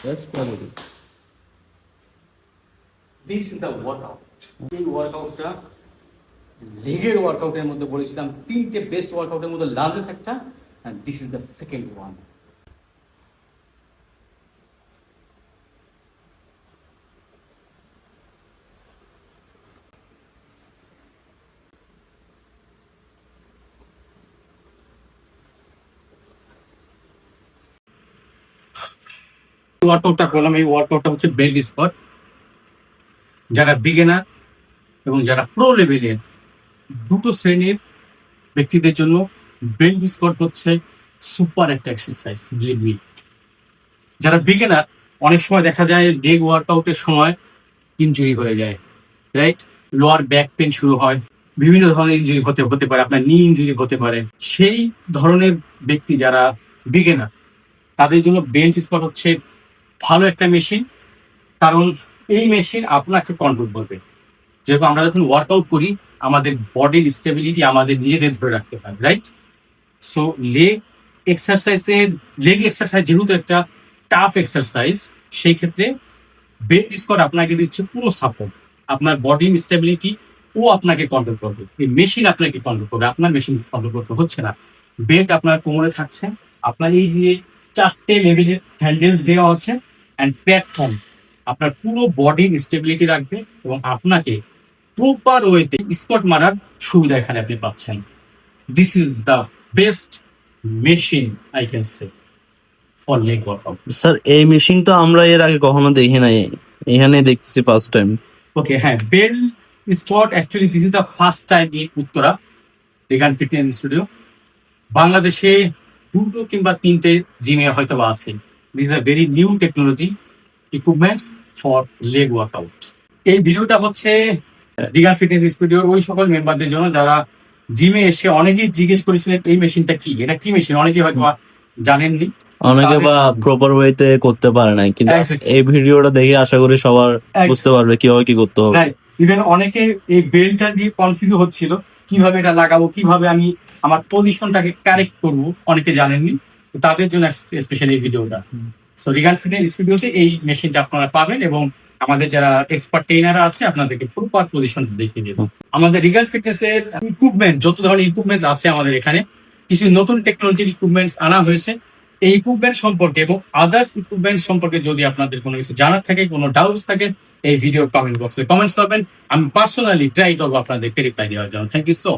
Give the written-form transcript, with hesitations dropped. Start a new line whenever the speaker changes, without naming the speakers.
that's quality.
This is the workout. এই ওয়ার্কআউটটা লেগের ওয়ার্কআউটের মধ্যে বলেছিলাম তিনটে বেস্ট ওয়ার্কআউটের মধ্যে লার্জেস্ট একটা, and this is the second one. ওয়ার্কআউটটা করলাম, এই ওয়ার্কআউটটা হচ্ছে বেল্ট স্কোয়াট। যারা বিগিনার এবং যারা প্রো লেভেলের দুটো শ্রেণীর ব্যক্তিদের জন্য বেল্ট স্কোয়াট হচ্ছে সুপার একটা এক্সারসাইজ। যারা বিগিনার, অনেক সময় দেখা যায় লেগ ওয়ার্কআউটের সময় ইনজুরি হয়ে যায়, রাইট? লোয়ার ব্যাক পেন শুরু হয়, বিভিন্ন ধরনের ইনজুরি হতে পারে, আপনার নি ইনজুরি হতে পারে। সেই ধরনের ব্যক্তি যারা বিগিনার, তাদের জন্য বেঞ্চ স্কোয়াট হচ্ছে ভালো একটা মেশিন। কারণ এই মেশিন আপনাকে কন্ট্রোল করবে। যেরকম আমরা যখন ওয়ার্কআউট করি, আমাদের বডির স্টেবিলিটি আমাদের নিজেদের ধরে রাখতে হয়, রাইট? সো লেগ এক্সারসাইজ যেহেতু একটা টাফ এক্সারসাইজ, সেই ক্ষেত্রে বেল্ট স্কোয়াট আপনাকে দিচ্ছে পুরো সাপোর্ট। আপনার বডির স্টেবিলিটি ও আপনাকে কন্ট্রোল করবে, এই মেশিন আপনাকে কন্ট্রোল করবে, আপনার মেশিন কন্ট্রোল করতে হচ্ছে না। বেল্ট আপনার কোমরে থাকছে, আপনার এই যে 4টে লেভেলের হ্যান্ডেলস দেওয়া আছে অ্যান্ড প্ল্যাটফর্ম আপনার পুরো বডির স্টেবিলিটি রাখবে এবং আপনাকে প্রপার ওয়েতে স্কোয়াট মারার সুবিধা এখানে আপনি পাচ্ছেন। This is the best machine I can say for leg workout.
Sir এই মেশিন তো আমরা এর আগে কখনো দেখি নাই, এখানে দেখতেছি ফার্স্ট টাইম।
ওকে, হ্যাঁ, belt squat actually this is the first time in Uttara Regan fitness studio. বাংলাদেশে 2 কিংবা 3টে জিমে হয়তো বা আছে। This is a very new technology equipments for leg workout. এই ভিডিওটা হচ্ছে রিগান ফিটনেস স্টুডিওর ওই সকল মেম্বারদের জন্য যারা জিমে এসে অনেকেই জিজ্ঞেস করেছিলেন এই মেশিনটা কি, এটা কি মেশিন, অনেকে হয়তো জানেননি,
অনেকে বা প্রপার ওয়েতে করতে পারে না, কিন্তু এই ভিডিওটা দেখে আশা করি সবার বুঝতে পারবে কিভাবে কি করতে হবে।
ইভেন অনেকে এই বেল্টটা দিয়ে কনফিউজ হচ্ছিল কিভাবে এটা লাগাবো, কিভাবে আমি আমার পজিশনটাকে কারেক্ট করবো, অনেকে জানেননি। তো তাদের জন্য স্পেশালি এই ভিডিওটা। সো রিগান ফিটনেস স্টুডিওতে এই মেশিনটা আপনারা পাবেন এবং আমাদের যারা এক্সপার্ট ট্রেনাররা আছে আপনাদেরকে প্রপার পজিশন দেখিয়ে দেবে। আমাদের রিগান ফিটনেস এর ইকুইপমেন্ট, যত ধরনের ইকুইপমেন্টস আছে আমাদের এখানে, কিছু নতুন টেকনোলজির ইকুইপমেন্টস আনা হয়েছে। এই ইকুইপমেন্ট সম্পর্কে এবং আদার্স ইকুইপমেন্ট সম্পর্কে যদি আপনাদের কোনো কিছু জানার থাকে, কোনো ডাউটস থাকে, এই ভিডিও কমেন্ট বক্সে কমেন্টস করবেন। আমি পার্সোনালি ট্রাই করবো আপনাদেরকে রিপ্লাই দেওয়ার জন্য। Thank you so